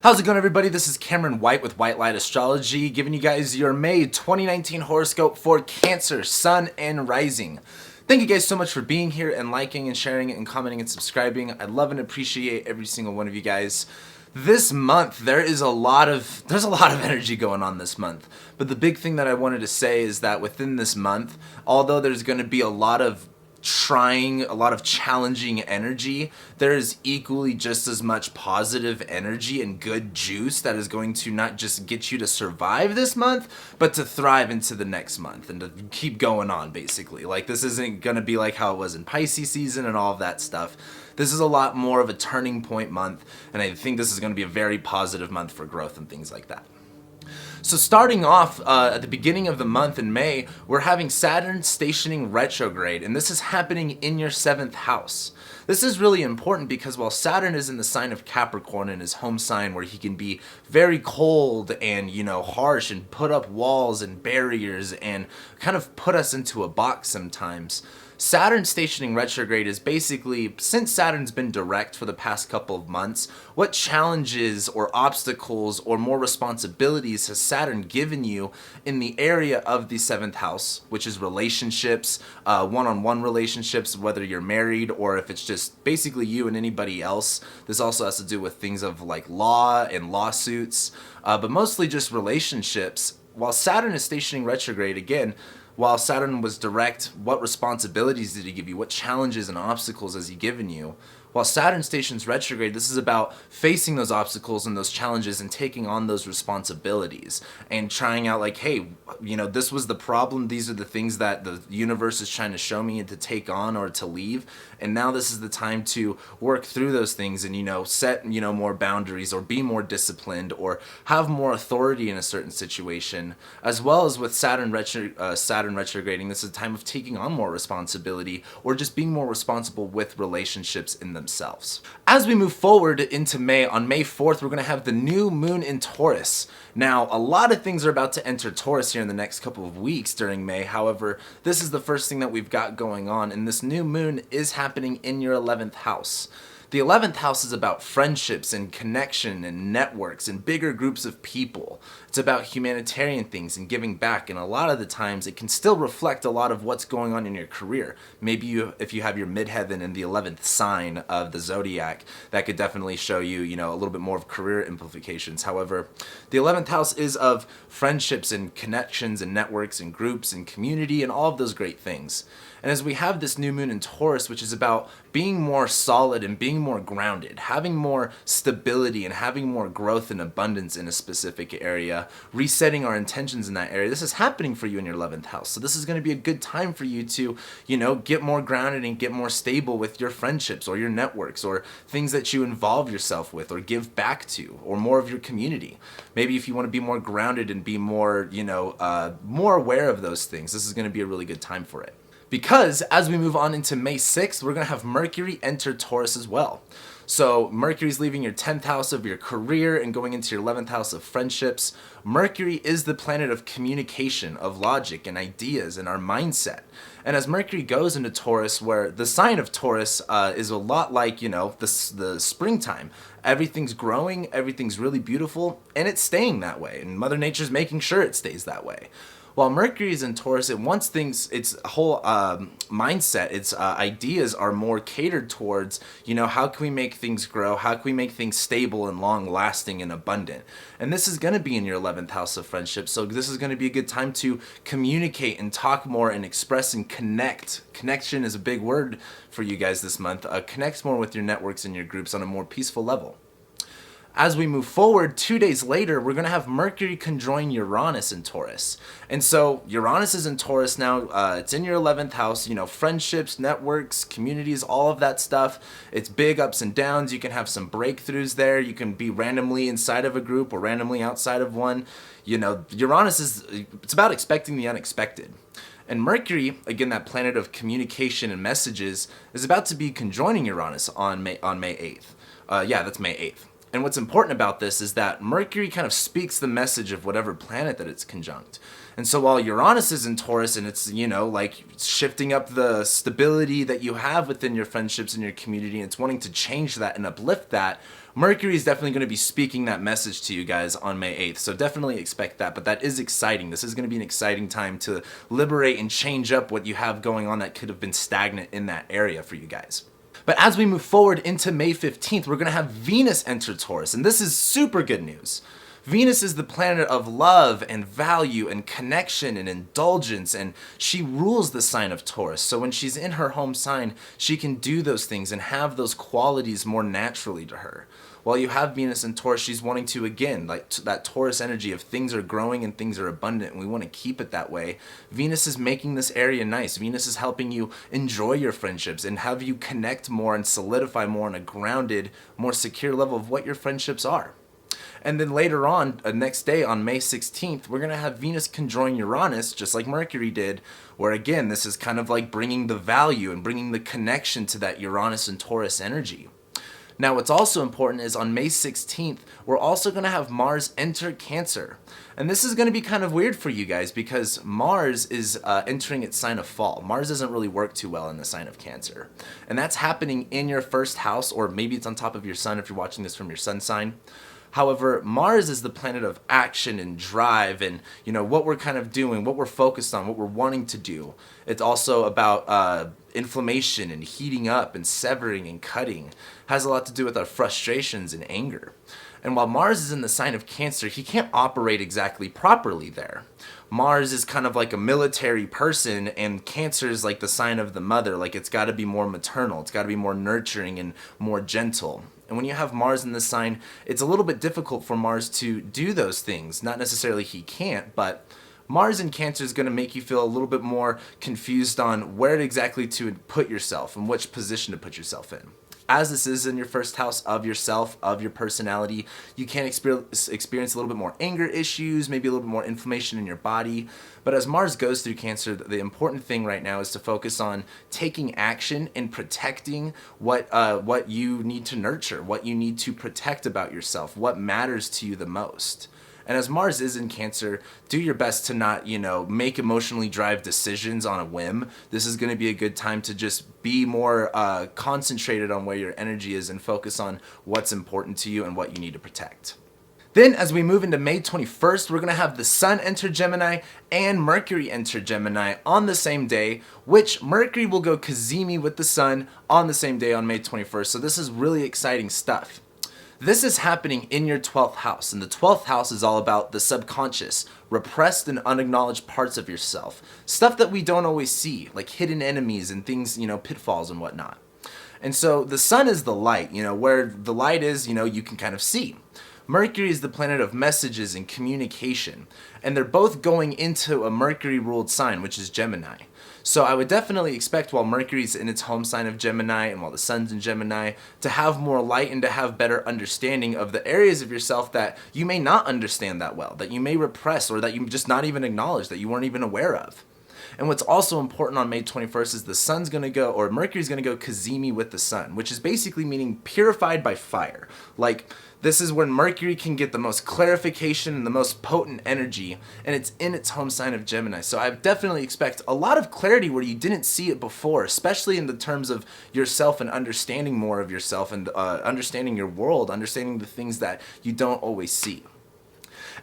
How's it going, everybody? This is Cameron White with White Light Astrology, giving you guys your May 2019 horoscope for Cancer, Sun, and Rising. Thank you guys so much for being here and liking and sharing and commenting and subscribing. I love and appreciate every single one of you guys. This month, there's a lot of energy going on this month. But the big thing that I wanted to say is that within this month, although there's going to be a lot of challenging energy, there is equally just as much positive energy and good juice that is going to not just get you to survive this month, but to thrive into the next month and to keep going on, basically. Like, this isn't going to be like how it was in Pisces season and all of that stuff. This is a lot more of a turning point month, and I think this is going to be a very positive month for growth and things like that. So starting off at the beginning of the month in May, we're having Saturn stationing retrograde, and this is happening in your 7th house. This is really important because while Saturn is in the sign of Capricorn, in his home sign, where he can be very cold and, harsh and put up walls and barriers and kind of put us into a box sometimes, Saturn stationing retrograde is basically, since Saturn's been direct for the past couple of months, what challenges or obstacles or more responsibilities has Saturn given you in the area of the 7th house, which is relationships, one-on-one relationships, whether you're married or if it's just basically you and anybody else. This also has to do with things of like law and lawsuits, but mostly just relationships. While Saturn is stationing retrograde, again, while Saturn was direct, what responsibilities did he give you? What challenges and obstacles has he given you? While Saturn stations retrograde, this is about facing those obstacles and those challenges and taking on those responsibilities and trying out like, hey, this was the problem. These are the things that the universe is trying to show me and to take on or to leave. And now this is the time to work through those things and, set, more boundaries or be more disciplined or have more authority in a certain situation. As well as with Saturn retrograding, this is a time of taking on more responsibility or just being more responsible with relationships in themselves. As we move forward into May, on May 4th, we're going to have the new moon in Taurus. Now, a lot of things are about to enter Taurus here in the next couple of weeks during May. However, this is the first thing that we've got going on, and this new moon is happening in your 11th house. The 11th house is about friendships and connection and networks and bigger groups of people. It's about humanitarian things and giving back, and a lot of the times it can still reflect a lot of what's going on in your career. Maybe if you have your midheaven in the 11th sign of the zodiac, that could definitely show you, a little bit more of career implications. However, the 11th house is of friendships and connections and networks and groups and community and all of those great things. And as we have this new moon in Taurus, which is about being more solid and being more grounded, having more stability and having more growth and abundance in a specific area, resetting our intentions in that area, this is happening for you in your 11th house. So this is going to be a good time for you to, get more grounded and get more stable with your friendships or your networks or things that you involve yourself with or give back to or more of your community. Maybe if you want to be more grounded and be more, more aware of those things, this is going to be a really good time for it. Because as we move on into May 6th, we're going to have Mercury enter Taurus as well. So Mercury's leaving your 10th house of your career and going into your 11th house of friendships. Mercury is the planet of communication, of logic and ideas and our mindset. And as Mercury goes into Taurus, where the sign of Taurus is a lot like, the springtime. Everything's growing, everything's really beautiful, and it's staying that way. And Mother Nature's making sure it stays that way. While Mercury is in Taurus, it wants things, its whole mindset, its ideas are more catered towards, how can we make things grow? How can we make things stable and long-lasting and abundant? And this is going to be in your 11th house of friendship. So this is going to be a good time to communicate and talk more and express and connect. Connection is a big word for you guys this month. Connect more with your networks and your groups on a more peaceful level. As we move forward, 2 days later, we're going to have Mercury conjoin Uranus in Taurus. And so Uranus is in Taurus now. It's in your 11th house, friendships, networks, communities, all of that stuff. It's big ups and downs. You can have some breakthroughs there. You can be randomly inside of a group or randomly outside of one. Uranus it's about expecting the unexpected. And Mercury, again, that planet of communication and messages, is about to be conjoining Uranus on May 8th. That's May 8th. And what's important about this is that Mercury kind of speaks the message of whatever planet that it's conjunct. And so while Uranus is in Taurus and it's, like shifting up the stability that you have within your friendships and your community, and it's wanting to change that and uplift that, Mercury is definitely going to be speaking that message to you guys on May 8th. So definitely expect that. But that is exciting. This is going to be an exciting time to liberate and change up what you have going on that could have been stagnant in that area for you guys. But as we move forward into May 15th, we're going to have Venus enter Taurus. And this is super good news. Venus is the planet of love and value and connection and indulgence, and she rules the sign of Taurus. So when she's in her home sign, she can do those things and have those qualities more naturally to her. While you have Venus in Taurus, she's wanting to, again, like that Taurus energy of things are growing and things are abundant, and we want to keep it that way. Venus is making this area nice. Venus is helping you enjoy your friendships and have you connect more and solidify more on a grounded, more secure level of what your friendships are. And then later on, next day on May 16th, we're going to have Venus conjoin Uranus, just like Mercury did, where again, this is kind of like bringing the value and bringing the connection to that Uranus and Taurus energy. Now, what's also important is on May 16th, we're also going to have Mars enter Cancer. And this is going to be kind of weird for you guys because Mars is entering its sign of fall. Mars doesn't really work too well in the sign of Cancer. And that's happening in your first house, or maybe it's on top of your sun if you're watching this from your sun sign. However, Mars is the planet of action and drive and, what we're kind of doing, what we're focused on, what we're wanting to do. It's also about inflammation and heating up and severing and cutting. It has a lot to do with our frustrations and anger. And while Mars is in the sign of Cancer, he can't operate exactly properly there. Mars is kind of like a military person, and Cancer is like the sign of the mother. Like, it's got to be more maternal. It's got to be more nurturing and more gentle. And when you have Mars in this sign, it's a little bit difficult for Mars to do those things. Not necessarily he can't, but Mars in Cancer is going to make you feel a little bit more confused on where exactly to put yourself and which position to put yourself in. As this is in your first house of yourself, of your personality, you can experience a little bit more anger issues, maybe a little bit more inflammation in your body. But as Mars goes through Cancer, the important thing right now is to focus on taking action and protecting what you need to nurture, what you need to protect about yourself, what matters to you the most. And as Mars is in Cancer, do your best to not, make emotionally drive decisions on a whim. This is going to be a good time to just be more concentrated on where your energy is and focus on what's important to you and what you need to protect. Then as we move into May 21st, we're going to have the Sun enter Gemini and Mercury enter Gemini on the same day, which Mercury will go cazimi with the Sun on the same day on May 21st. So this is really exciting stuff. This is happening in your 12th house, and the 12th house is all about the subconscious, repressed and unacknowledged parts of yourself. Stuff that we don't always see, like hidden enemies and things, pitfalls and whatnot. And so the Sun is the light, where the light is, you can kind of see. Mercury is the planet of messages and communication, and they're both going into a Mercury-ruled sign, which is Gemini. So I would definitely expect while Mercury's in its home sign of Gemini and while the Sun's in Gemini to have more light and to have better understanding of the areas of yourself that you may not understand that well, that you may repress or that you just not even acknowledge, that you weren't even aware of. And what's also important on May 21st is the Sun's going to go, or Mercury's going to go cazimi with the Sun, which is basically meaning purified by fire. Like, this is when Mercury can get the most clarification and the most potent energy, and it's in its home sign of Gemini. So I definitely expect a lot of clarity where you didn't see it before, especially in the terms of yourself and understanding more of yourself and understanding your world, understanding the things that you don't always see.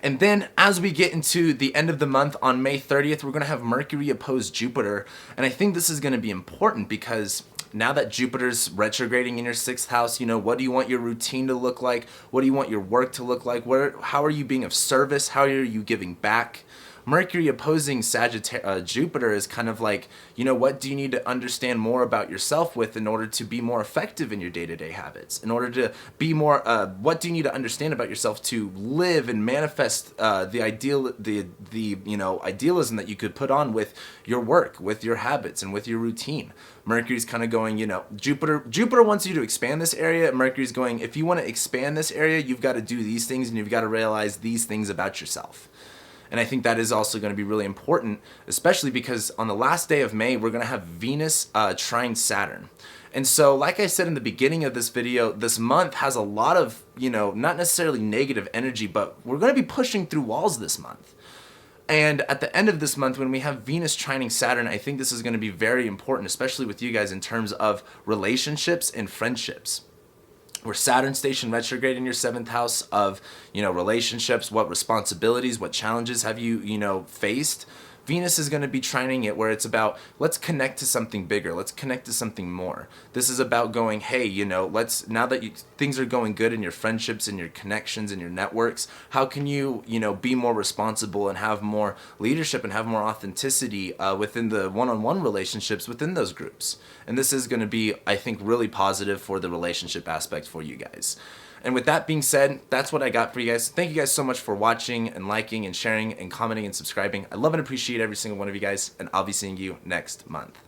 And then as we get into the end of the month on May 30th, we're going to have Mercury oppose Jupiter. And I think this is going to be important because now that Jupiter's retrograding in your 6th house, what do you want your routine to look like? What do you want your work to look like? How are you being of service? How are you giving back? Mercury opposing Jupiter is kind of like, what do you need to understand more about yourself with in order to be more effective in your day-to-day habits? In order to be more, what do you need to understand about yourself to live and manifest the idealism that you could put on with your work, with your habits, and with your routine? Mercury's kind of going, Jupiter wants you to expand this area. Mercury's going, if you want to expand this area, you've got to do these things and you've got to realize these things about yourself. And I think that is also going to be really important, especially because on the last day of May, we're going to have Venus trine Saturn. And so, like I said in the beginning of this video, this month has a lot of, not necessarily negative energy, but we're going to be pushing through walls this month. And at the end of this month, when we have Venus trining Saturn, I think this is going to be very important, especially with you guys in terms of relationships and friendships. Where Saturn stationed retrograde in your 7th house of, relationships, what responsibilities, what challenges have you, faced. Venus is going to be trining it where it's about, let's connect to something bigger. Let's connect to something more. This is about going, hey, let's, now that things are going good in your friendships and your connections and your networks, how can you, be more responsible and have more leadership and have more authenticity within the one-on-one relationships within those groups? And this is going to be, I think, really positive for the relationship aspect for you guys. And with that being said, that's what I got for you guys. Thank you guys so much for watching and liking and sharing and commenting and subscribing. I love and appreciate every single one of you guys, and I'll be seeing you next month.